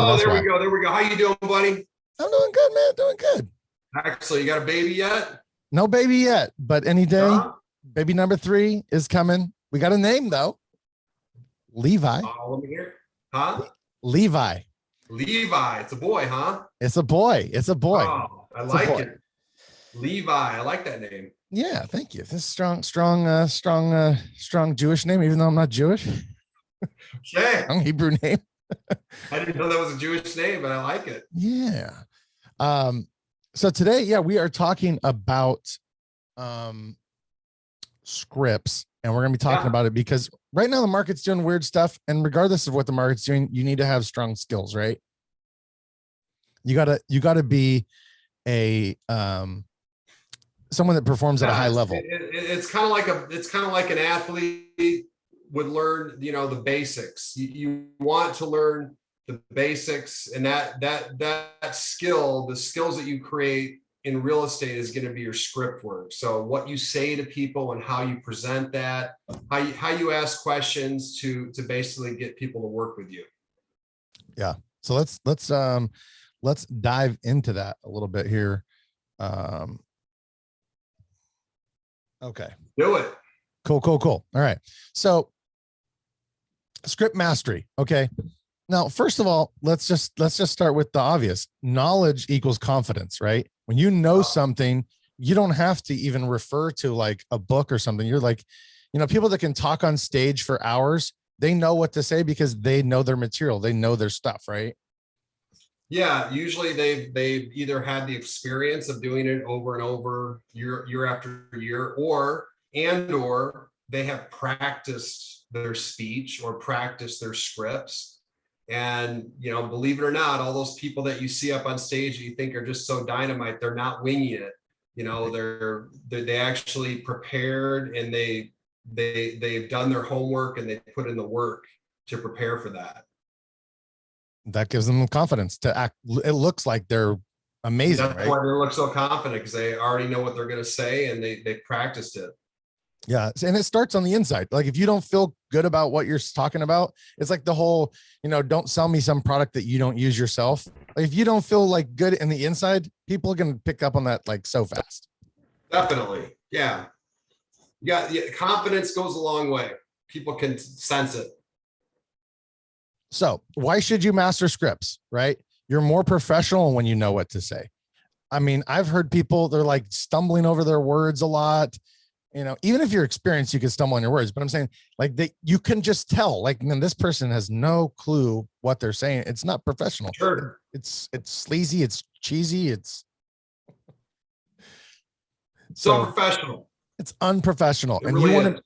Oh, that's there why. we go. There we go. How you doing, buddy? I'm doing good, man. Doing good. Excellent. You got a baby yet? No baby yet, but any day, Huh? baby number 3 is coming. We got a name though. Levi. Let me hear. Huh? Levi. Levi. It's a boy, huh? It's a boy. It's a boy. Oh, I It's a like boy. it. Levi. I like that name. Yeah, thank you. This is strong Jewish name, even though I'm not Jewish. Okay. Strong Hebrew name. I didn't know that was a Jewish name, but I like it. Yeah. So today, yeah, we are talking about scripts, and we're gonna be talking about it because right now the market's doing weird stuff, and regardless of what the market's doing, you need to have strong skills, right? You gotta be a someone that performs at a high level. It's kind of like an athlete would learn, the basics. You want to learn the basics, and that skill, the skills that you create in real estate is going to be your script work. So what you say to people and how you present that, how you ask questions to basically get people to work with you. Yeah. So let's dive into that a little bit here. Okay. Do it. Cool. All right. So script mastery. Okay. Now, first of all, let's just start with the obvious. Knowledge equals confidence, right? When you know something, you don't have to even refer to like a book or something. You're like, people that can talk on stage for hours, they know what to say because they know their material. They know their stuff, right? Yeah, usually they've either had the experience of doing it over and over year after year, or they have practiced their speech or practiced their scripts. And, believe it or not, all those people that you see up on stage that you think are just so dynamite, they're not winging it. They actually prepared, and they've done their homework, and they put in the work to prepare for that. That gives them confidence to act. It looks like they're amazing. That's why they look so confident, because they already know what they're going to say, and they practiced it. Yeah. And it starts on the inside. Like if you don't feel good about what you're talking about, it's like the whole, don't sell me some product that you don't use yourself. Like if you don't feel like good in the inside, people are going to pick up on that like so fast. Definitely. Yeah. Yeah. Confidence goes a long way. People can sense it. So why should you master scripts, right? You're more professional when you know what to say. I mean, I've heard people, they're like stumbling over their words a lot. Even if you're experienced, you can stumble on your words, but I'm saying like you can just tell, like, man, this person has no clue what they're saying. It's not professional. Sure. It's sleazy. It's cheesy. It's so professional. It's unprofessional. It really is.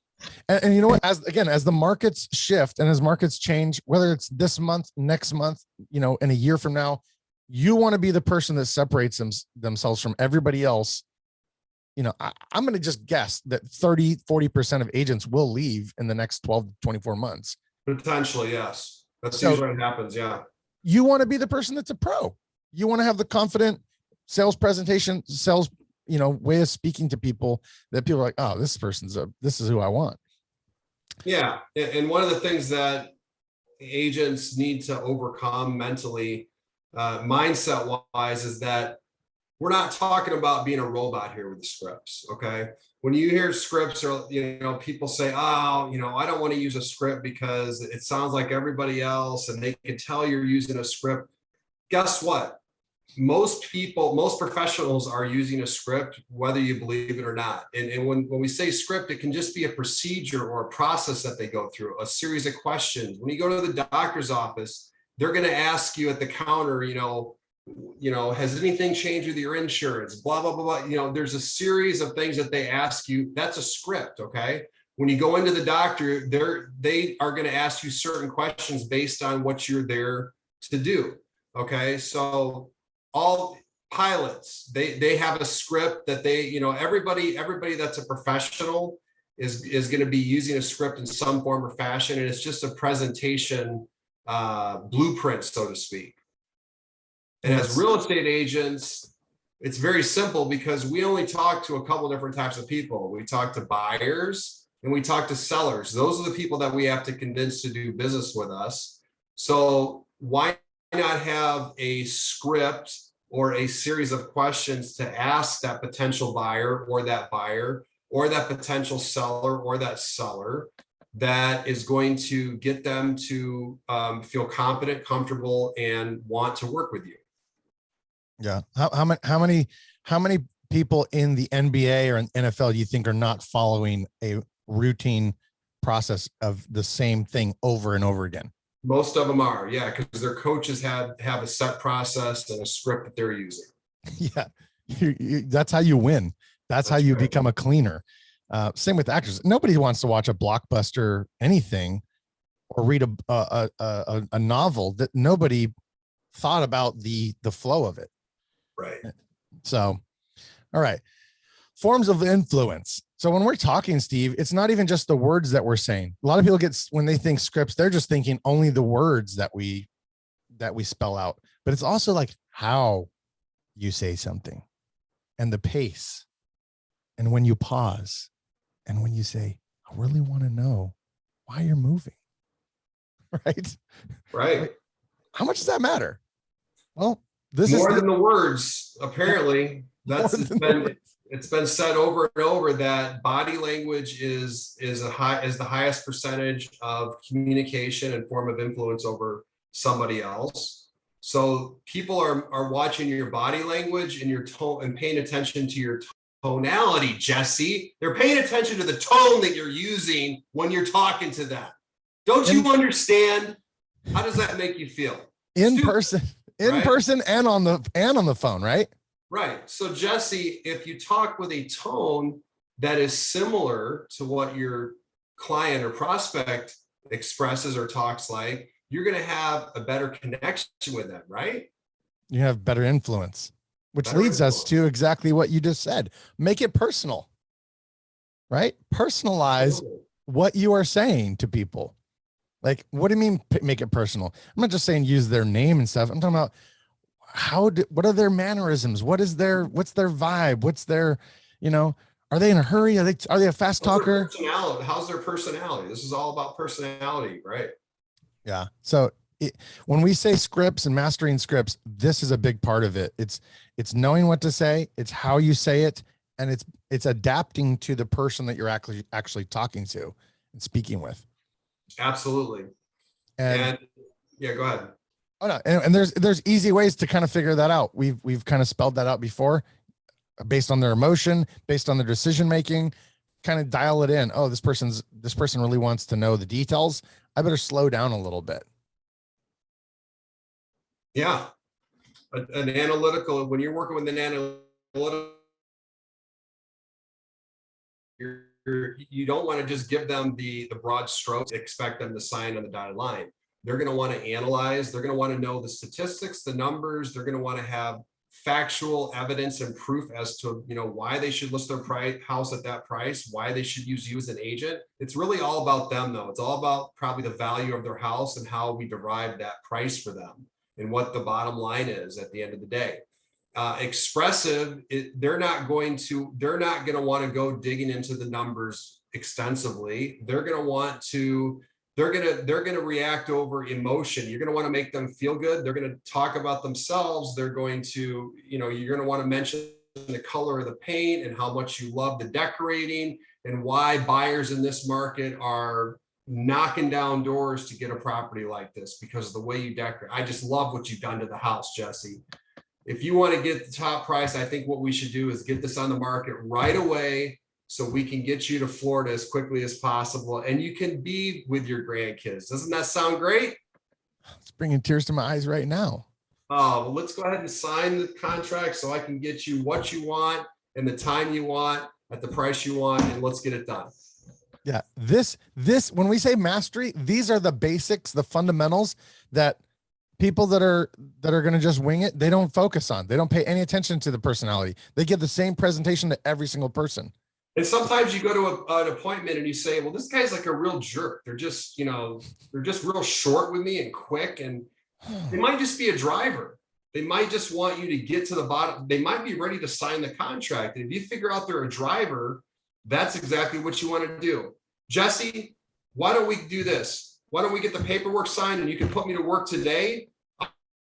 And you know what, as the markets shift and as markets change, whether it's this month, next month, in a year from now, you want to be the person that separates themselves from everybody else. I'm going to just guess that 40% of agents will leave in the next 12 to 24 months. Potentially, yes. That's usually what happens. Yeah. You want to be the person that's a pro. You want to have the confident sales presentation, sales, way of speaking to people that people are like, oh, this is who I want. Yeah. And one of the things that agents need to overcome mentally, mindset wise, is that we're not talking about being a robot here with the scripts. Okay. When you hear scripts, or, people say, oh, I don't want to use a script because it sounds like everybody else, and they can tell you're using a script. Guess what? Most professionals are using a script, whether you believe it or not. And when we say script, it can just be a procedure or a process that they go through, a series of questions. When you go to the doctor's office, they're going to ask you at the counter, has anything changed with your insurance? Blah, blah, blah, blah. There's a series of things that they ask you. That's a script. Okay. When you go into the doctor, they are going to ask you certain questions based on what you're there to do. Okay. So all pilots, they have a script that everybody that's a professional is going to be using a script in some form or fashion. And it's just a presentation blueprint, so to speak. And as real estate agents, it's very simple, because we only talk to a couple different types of people. We talk to buyers and we talk to sellers. Those are the people that we have to convince to do business with us. So why not have a script or a series of questions to ask that potential buyer or that potential seller or that seller that is going to get them to feel confident, comfortable, and want to work with you. Yeah. How many people in the NBA or in NFL do you think are not following a routine process of the same thing over and over again? Most of them are, yeah, because their coaches have a set process and a script that they're using. Yeah. That's how you win. That's how you become a cleaner. Same with actors. Nobody wants to watch a blockbuster anything or read a novel that nobody thought about the flow of it. Right. So, all right. Forms of influence. So when we're talking, Steve, it's not even just the words that we're saying. A lot of people when they think scripts, they're just thinking only the words that we spell out, but it's also like how you say something and the pace and when you pause and when you say, I really want to know why you're moving. Right. Right. How much does that matter? Well, this more is than the words, apparently. It's been said over and over that body language is the highest percentage of communication and form of influence over somebody else. So people are watching your body language and your tone and paying attention to your tonality, Jesse. They're paying attention to the tone that you're using when you're talking to them. Don't you understand? How does that make you feel? In person and on the phone, right? Right. So Jesse, if you talk with a tone that is similar to what your client or prospect expresses or talks like, you're going to have a better connection with them, right? You have better influence, which leads us to exactly what you just said. Make it personal, right? Personalize what you are saying to people. Like, what do you mean make it personal? I'm not just saying use their name and stuff. I'm talking about what are their mannerisms? What's their vibe? What's their, are they in a hurry? Are they a fast talker? How's their personality? This is all about personality, right? Yeah. So when we say scripts and mastering scripts, this is a big part of it. It's knowing what to say. It's how you say it. And it's adapting to the person that you're actually talking to and speaking with. Absolutely. And yeah, go ahead. Oh no, and there's easy ways to kind of figure that out. We've kind of spelled that out before, based on their emotion, based on their decision making, kind of dial it in. Oh, this person really wants to know the details. I better slow down a little bit. Yeah, an analytical. When you're working with an analytical, you don't want to just give them the broad strokes, expect them to sign on the dotted line. They're going to want to analyze. They're going to want to know the statistics, the numbers. They're going to want to have factual evidence and proof as to why they should list their house at that price, why they should use you as an agent. It's really all about them, though. It's all about probably the value of their house and how we derive that price for them and what the bottom line is at the end of the day. Expressive, they're not going to want to go digging into the numbers extensively. They're going to react over emotion. You're going to want to make them feel good. They're going to talk about themselves. They're going to, you're going to want to mention the color of the paint and how much you love the decorating and why buyers in this market are knocking down doors to get a property like this because of the way you decorate. I just love what you've done to the house, Jesse. If you want to get the top price, I think what we should do is get this on the market right away so we can get you to Florida as quickly as possible and you can be with your grandkids. Doesn't that sound great? It's bringing tears to my eyes right now. Oh, well, let's go ahead and sign the contract so I can get you what you want and the time you want at the price you want, and let's get it done. Yeah, this when we say mastery, these are the basics, the fundamentals that people that are going to just wing it, they don't focus on. They don't pay any attention to the personality. They give the same presentation to every single person. And sometimes you go to an appointment and you say, well, this guy's like a real jerk. They're just, they're just real short with me and quick. And they might just be a driver. They might just want you to get to the bottom. They might be ready to sign the contract. And if you figure out they're a driver, that's exactly what you want to do. Jesse, why don't we do this? Why don't we get the paperwork signed and you can put me to work today?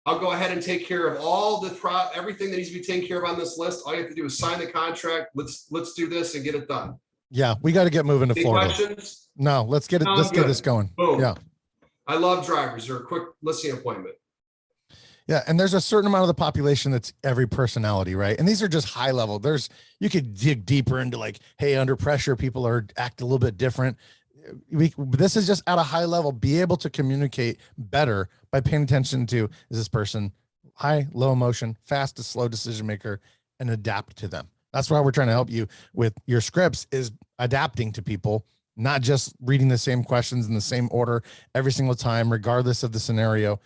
I'll go ahead and take care of all the everything that needs to be taken care of on this list. All you have to do is sign the contract. Let's do this and get it done. Yeah, we got to get moving to Any Florida. questions? No, let's get it. No, Let's get good. this going. Boom. Yeah. I love drivers. They're a quick listing appointment. Yeah. And there's a certain amount of the population that's every personality, right? And these are just high level. You could dig deeper into like, hey, under pressure, people act a little bit different. This is just at a high level, be able to communicate better by paying attention to, is this person high, low emotion, fast to slow decision maker, and adapt to them. That's why we're trying to help you with your scripts, is adapting to people, not just reading the same questions in the same order every single time, regardless of the scenario.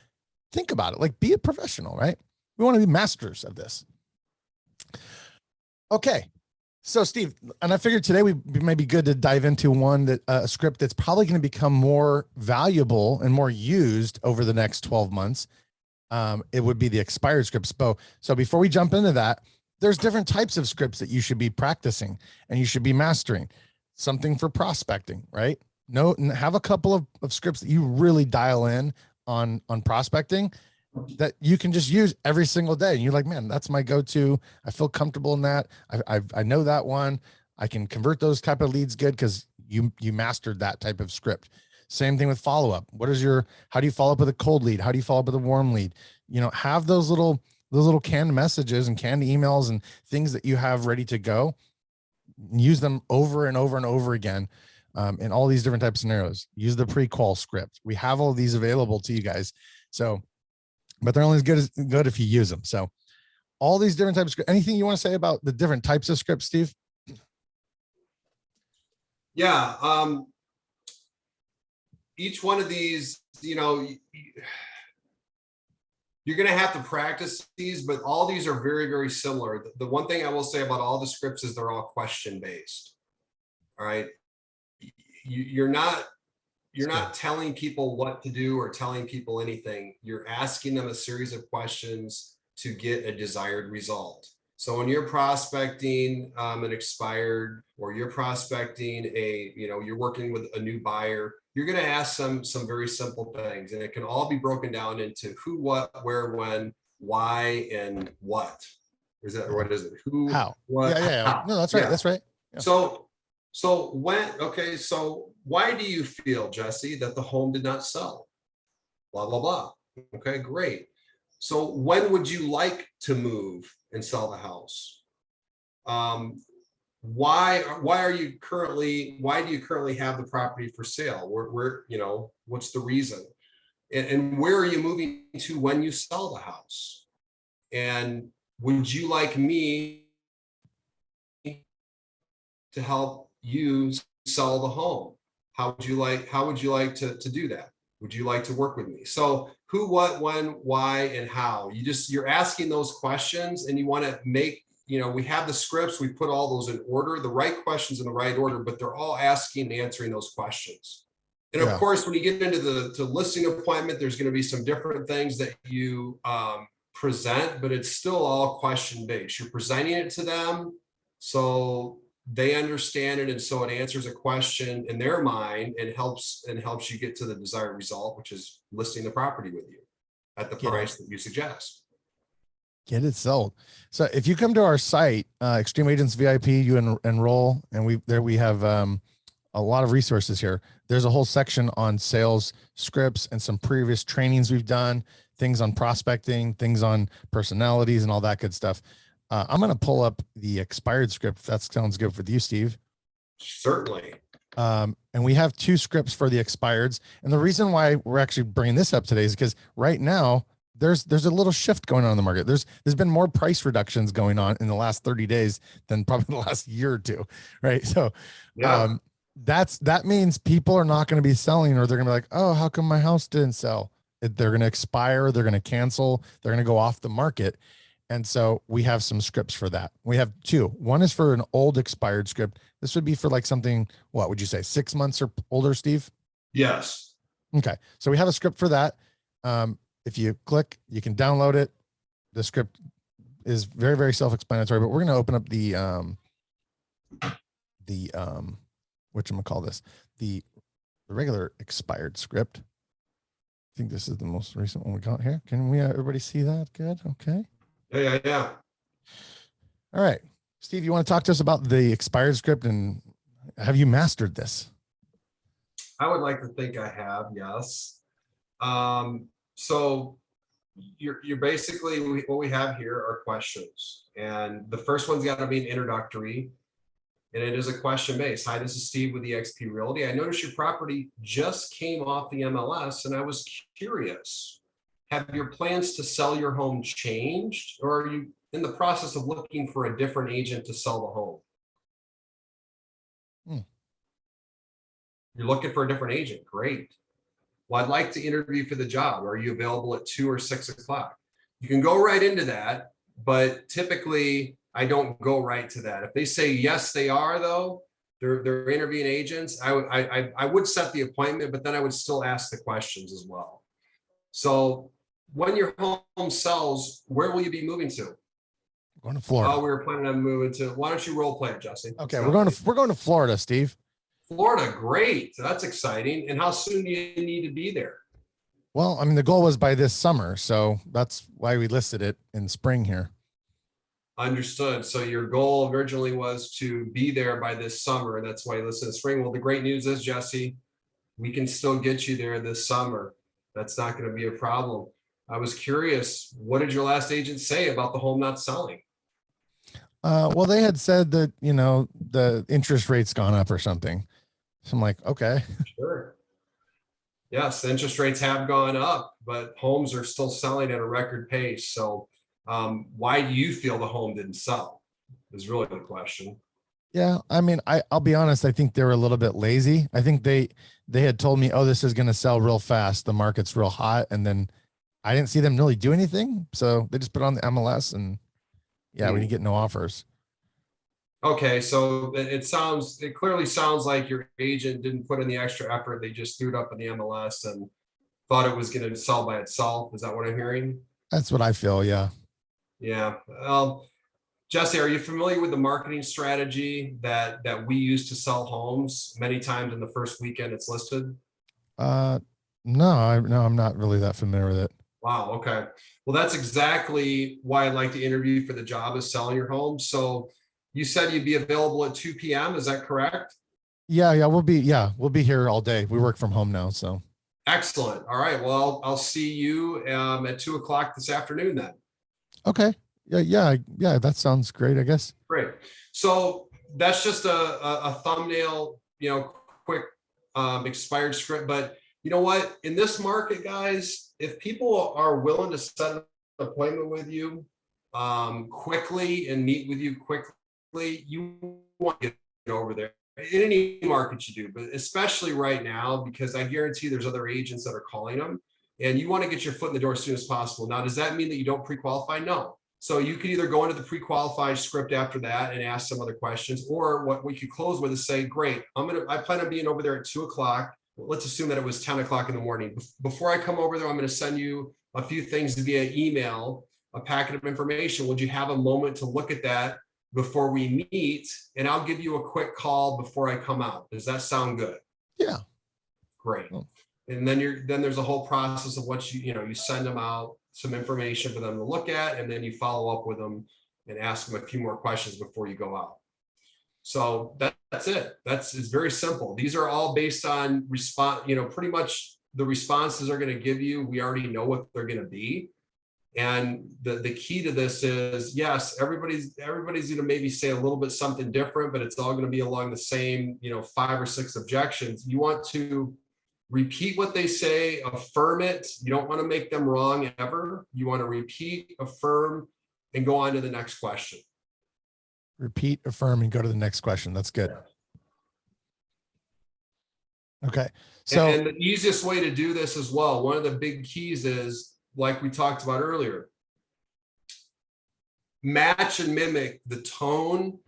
Think about it. Like, be a professional, right? We want to be masters of this. Okay. So Steve, and I figured today we may be good to dive into one that a script that's probably going to become more valuable and more used over the next 12 months. It would be the expired scripts. So before we jump into that, there's different types of scripts that you should be practicing and you should be mastering. Something for prospecting, right? Have a couple of scripts that you really dial in on prospecting that you can just use every single day. And you're like, man, that's my go-to. I feel comfortable in that. I know that one. I can convert those type of leads good because you mastered that type of script. Same thing with follow-up. How do you follow up with a cold lead? How do you follow up with a warm lead? Have those little canned messages and canned emails and things that you have ready to go. Use them over and over and over again in all these different types of scenarios. Use the pre-qual script. We have all these available to you guys. But they're only as good if you use them. So all these different types of scripts. Anything you want to say about the different types of scripts, Steve? Yeah. Each one of these, you're going to have to practice these, but all these are very, very similar. The one thing I will say about all the scripts is they're all question based. All right. You're not telling people what to do or telling people anything. You're asking them a series of questions to get a desired result. So when you're prospecting an expired, or you're prospecting you're working with a new buyer, you're going to ask some very simple things, and it can all be broken down into who, what, where, when, why, and what. What is it? Who, how? what, Yeah. how. No, that's right. Yeah. That's right. Yeah. So why do you feel, Jesse, that the home did not sell? Blah, blah, blah. Okay, great. So when would you like to move and sell the house? Why do you currently have the property for sale? What's the reason? And where are you moving to when you sell the house? And would you like me to help you sell the home? How would you like to do that? Would you like to work with me? So who, what, when, why, and how. You're asking those questions, and you want to make, we have the scripts, we put all those in order, the right questions in the right order, but they're all asking and answering those questions. And of course, when you get into the listing appointment, there's going to be some different things that you present, but it's still all question based. You're presenting it to them so they understand it, and so it answers a question in their mind and helps you get to the desired result, which is listing the property with you at the price that you suggest. Get it sold. So if you come to our site, Extreme Agents VIP, you enroll, and we have a lot of resources here. There's a whole section on sales scripts and some previous trainings we've done, things on prospecting, things on personalities, and all that good stuff. I'm going to pull up the expired script, if that sounds good for you, Steve. Certainly. And we have 2 scripts for the expireds. And the reason why we're actually bringing this up today is because right now there's a little shift going on in the market. There's been more price reductions going on in the last 30 days than probably the last year or two. Right. So, yeah. That means people are not going to be selling, or they're going to be like, oh, how come my house didn't sell? They're going to expire. They're going to cancel. They're going to go off the market. And so we have some scripts for that. We have 2. One is for an old expired script. This would be for like something, what would you say, 6 months or older, Steve? Yes. Okay. So we have a script for that. If you click, you can download it. The script is very, very self-explanatory, but we're going to open up the whatchamacallit, the regular expired script. think this is the most recent one we got here. Can we everybody see that? Good. Okay. Yeah. All right. Steve, you want to talk to us about the expired script, and have you mastered this? I would like to think I have, yes. So you're basically, what we have here are questions. And the first one's got to be an introductory. And it is a question based. Hi, this is Steve with eXp Realty. I noticed your property just came off the MLS and I was curious. Have your plans to sell your home changed, or are you in the process of looking for a different agent to sell the home? You're looking for a different agent. Great. Well, I'd like to interview for the job. Are you available at 2 or 6 o'clock? You can go right into that, but typically I don't go right to that. If they say yes, they are, though, they're interviewing agents, I would set the appointment, but then I would still ask the questions as well. So when your home sells, where will you be moving to? Going to Florida. Oh, we were planning on moving to, why don't you role play it, Jesse? Okay, we're going to Florida, Steve. Florida, great. That's exciting. And how soon do you need to be there? Well, I mean, the goal was by this summer, so that's why we listed it in spring here. Understood. So your goal originally was to be there by this summer, and that's why you listed in spring. Well, the great news is, Jesse, we can still get you there this summer. That's not going to be a problem. I was curious, what did your last agent say about the home not selling? Well, they had said that, you know, the interest rate's gone up or something. So I'm like, okay. Sure. Yes, the interest rates have gone up, but homes are still selling at a record pace. So why do you feel the home didn't sell is really the question. Yeah, I mean, I'll be honest. I think they were a little bit lazy. I think they had told me, oh, this is going to sell real fast. The market's real hot. And then I didn't see them really do anything. So they just put on the MLS and we didn't get no offers. Okay, so it clearly sounds like your agent didn't put in the extra effort. They just threw it up in the MLS and thought it was going to sell by itself. Is that what I'm hearing? That's what I feel. Yeah. Yeah. Jesse, are you familiar with the marketing strategy that we use to sell homes? Many times in the first weekend it's listed. No, I'm not really that familiar with it. Wow. Okay. Well, that's exactly why I'd like to interview you for the job of selling your home. So you said you'd be available at 2 p.m. Is that correct? Yeah. We'll be here all day. We work from home now. So. Excellent. All right. Well, I'll see you at 2 o'clock this afternoon then. Okay. Yeah. That sounds great, I guess. Great. So that's just a thumbnail, quick expired script. But you know what? In this market, guys, if people are willing to set an appointment with you quickly and meet with you quickly, you want to get over there. In any market you do, but especially right now, because I guarantee there's other agents that are calling them and you want to get your foot in the door as soon as possible. Now, does that mean that you don't pre-qualify? No. So you could either go into the pre-qualified script after that and ask some other questions, or what we could close with is say, great, I plan on being over there at 2 o'clock. Let's assume that it was 10 o'clock in the morning. Before I come over there, I'm going to send you a few things via email, a packet of information. Would you have a moment to look at that before we meet? And I'll give you a quick call before I come out. Does that sound good? Yeah. Great. And then there's a whole process of what you send them out some information for them to look at, and then you follow up with them and ask them a few more questions before you go out. So that's it. It's very simple. These are all based on response, pretty much the responses are going to give you, we already know what they're going to be. And the key to this is, yes, everybody's going to maybe say a little bit something different, but it's all going to be along the same, 5 or 6 objections. You want to repeat what they say, affirm it. You don't want to make them wrong ever. You want to repeat, affirm, and go on to the next question. Repeat, affirm, and go to the next question. That's good. Yeah. Okay. So, and the easiest way to do this as well, one of the big keys is, like we talked about earlier, match and mimic the tone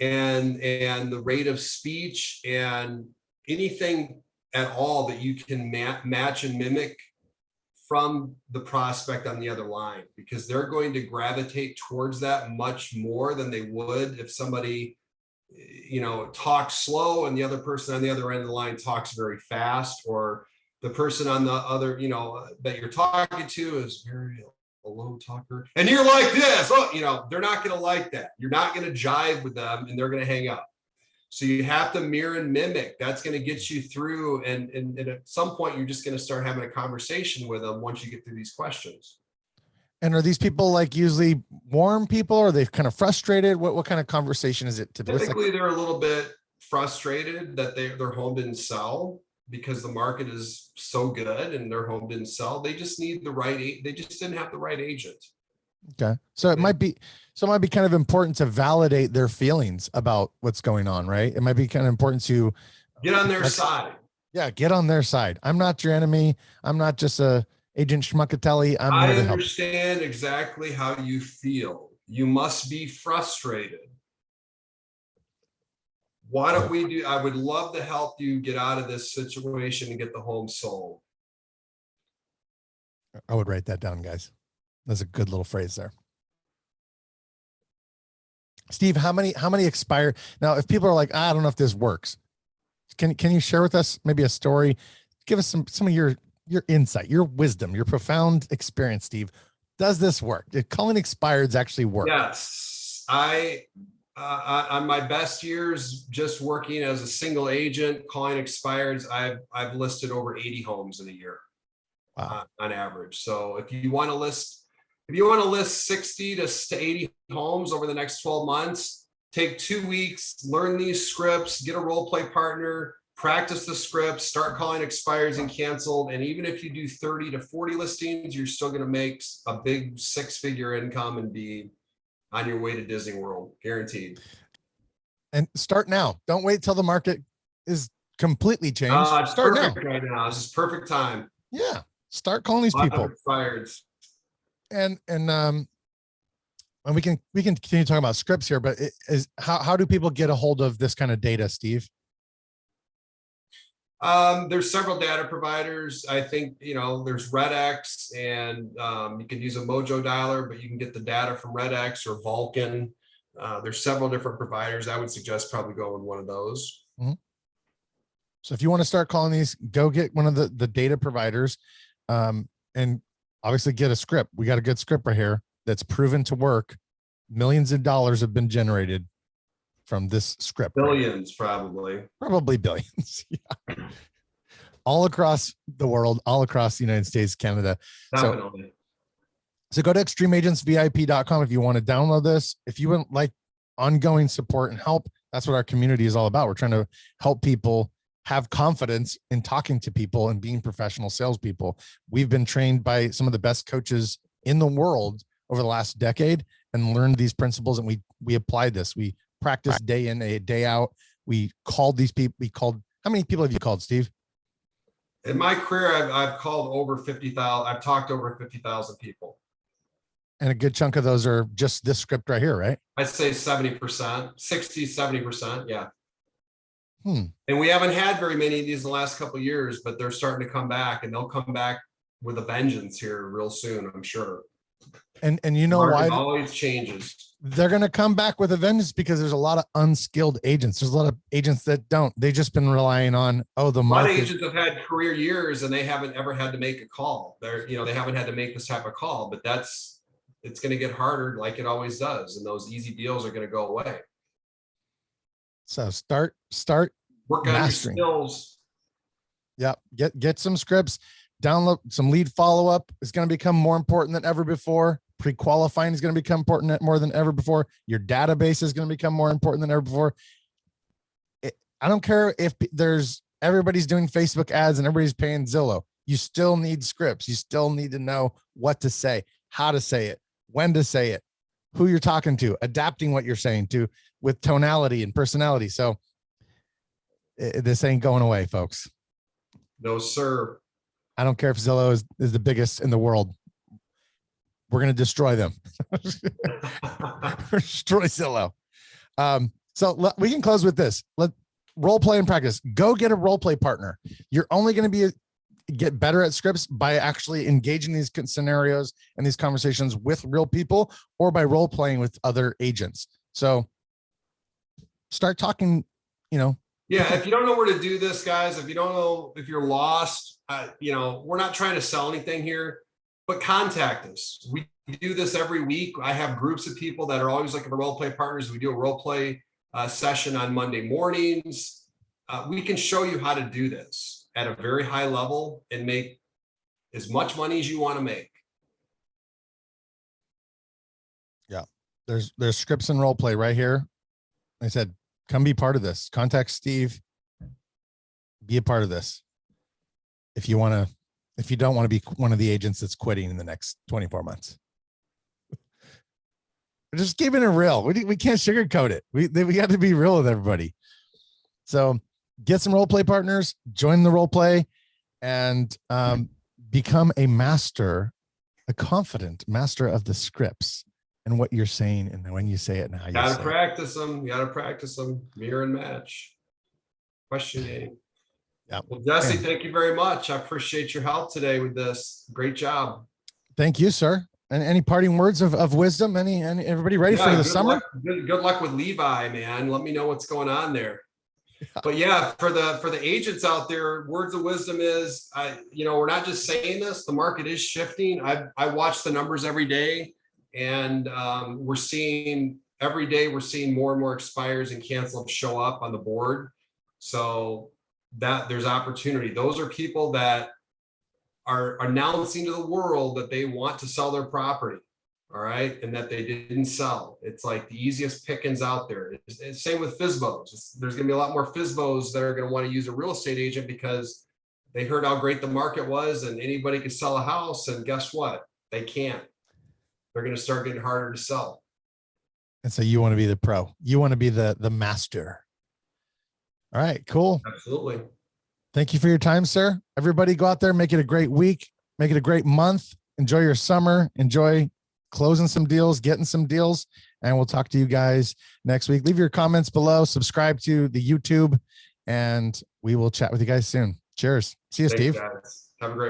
and the rate of speech and anything at all that you can match and mimic from the prospect on the other line, because they're going to gravitate towards that much more than they would if somebody, talks slow and the other person on the other end of the line talks very fast, or the person on the other, that you're talking to is very a low talker, and you're like this, they're not going to like that. You're not going to jive with them, and they're going to hang up. So you have to mirror and mimic. That's going to get you through. And at some point, you're just going to start having a conversation with them once you get through these questions. And are these people like usually warm people? Or are they kind of frustrated? What kind of conversation is it typically? Typically, they're a little bit frustrated that their home didn't sell because the market is so good and their home didn't sell. They just need they just didn't have the right agent. Okay. So it might be kind of important to validate their feelings about what's going on, right? It might be kind of important to get on their side. Yeah. Get on their side. I'm not your enemy. I'm not just a Agent Schmuckatelli. I understand exactly how you feel. You must be frustrated. Why don't we do? I would love to help you get out of this situation and get the home sold. I would write that down, guys. That's a good little phrase there. Steve, how many expire now? If people are like, I don't know if this works, can you share with us maybe a story? Give us some of your insight, your wisdom, your profound experience, Steve. Does this work? Did calling expireds actually work? Yes, I on my best years, just working as a single agent, calling expireds, I've listed over 80 homes in a year. Wow. On average. So if you want to list 60 to 80 homes over the next 12 months, take 2 weeks, learn these scripts, get a role play partner, practice the scripts, start calling expires and canceled. And even if you do 30 to 40 listings, you're still going to make a big 6-figure income and be on your way to Disney World, guaranteed. And start now. Don't wait till the market is completely changed. Start now. Right now. This is perfect time. Yeah. Start calling these people. Expireds. And we can continue talking about scripts here, but how do people get a hold of this kind of data, Steve? There's several data providers. I think, there's RedX, and you can use a Mojo dialer, but you can get the data from RedX or Vulcan. There's several different providers. I would suggest probably go with one of those. Mm-hmm. So if you want to start calling these, go get one of the data providers, and obviously get a script. We got a good script right here that's proven to work. Millions of dollars have been generated from this script. Billions, right? Probably billions. Yeah. All across the world, all across the United States, Canada. Definitely. So go to extremeagentsvip.com if you want to download this. If you would like ongoing support and help, that's what our community is all about. We're trying to help people have confidence in talking to people and being professional salespeople. We've been trained by some of the best coaches in the world over the last decade and learned these principles. And we applied this. We practiced day in, day out. We called these people. How many people have you called, Steve? In my career, I've called over 50,000. I've talked to over 50,000 people. And a good chunk of those are just this script right here, right? I'd say 70%, 60, 70%. Yeah. And we haven't had very many of these in the last couple of years, but they're starting to come back, and they'll come back with a vengeance here real soon, I'm sure. And you know why? It always changes. They're going to come back with a vengeance because there's a lot of unskilled agents. There's a lot of agents that don't. They've just been relying on, the market. A lot of agents have had career years and they haven't ever had to make a call. They haven't had to make this type of call, but it's going to get harder like it always does. And those easy deals are going to go away. So start work on mastering your skills. Yeah. Get some scripts, download some lead follow-up. It's going to become more important than ever before. Pre-qualifying is going to become important more than ever before. Your database is going to become more important than ever before. I don't care if everybody's doing Facebook ads and everybody's paying Zillow. You still need scripts. You still need to know what to say, how to say it, when to say it, who you're talking to, adapting what you're saying to with tonality and personality. So this ain't going away, folks. No, sir. I don't care if Zillow is the biggest in the world. We're going to destroy them. Destroy Zillow. So we can close with this. Let role play and practice. Go get a role play partner. You're only going to get better at scripts by actually engaging these scenarios and these conversations with real people, or by role playing with other agents. So start talking, Yeah, Yeah, if you don't know where to do this, guys, if you don't know, if you're lost, we're not trying to sell anything here, but contact us. We do this every week. I have groups of people that are always looking for role play partners. We do a role play session on Monday mornings. We can show you how to do this at a very high level and make as much money as you want to make. Yeah. There's scripts and role play right here. I said, come be part of this. Contact Steve. Be a part of this. If you don't want to be one of the agents that's quitting in the next 24 months. We're just keeping it real. We can't sugarcoat it. We got to be real with everybody. So get some role play partners, join the role play, and become a master, a confident master of the scripts and what you're saying and when you say it and how you say it. Gotta practice them. You gotta practice them. Mirror and match. Questioning. Yeah. Well, Jesse, thank you very much. I appreciate your help today with this. Great job. Thank you, sir. And any parting words of wisdom? Any everybody ready for the summer? Good luck with Levi, man. Let me know what's going on there. But yeah, for the agents out there, words of wisdom is, we're not just saying this. The market is shifting. I watch the numbers every day, and we're seeing every day more and more expires and cancel show up on the board. So that there's opportunity. Those are people that are announcing to the world that they want to sell their property. All right. And that they didn't sell. It's like the easiest pickings out there. It's same with FSBOs. There's going to be a lot more FSBOs that are going to want to use a real estate agent because they heard how great the market was and anybody could sell a house. And guess what? They can't. They're going to start getting harder to sell. And so you want to be the pro. You want to be the master. All right, cool. Absolutely. Thank you for your time, sir. Everybody go out there, make it a great week, make it a great month. Enjoy your summer. Enjoy closing some deals, getting some deals, and we'll talk to you guys next week. Leave your comments below, subscribe to the YouTube, and we will chat with you guys soon. Cheers. See you, Thanks, Steve. guys. Have a great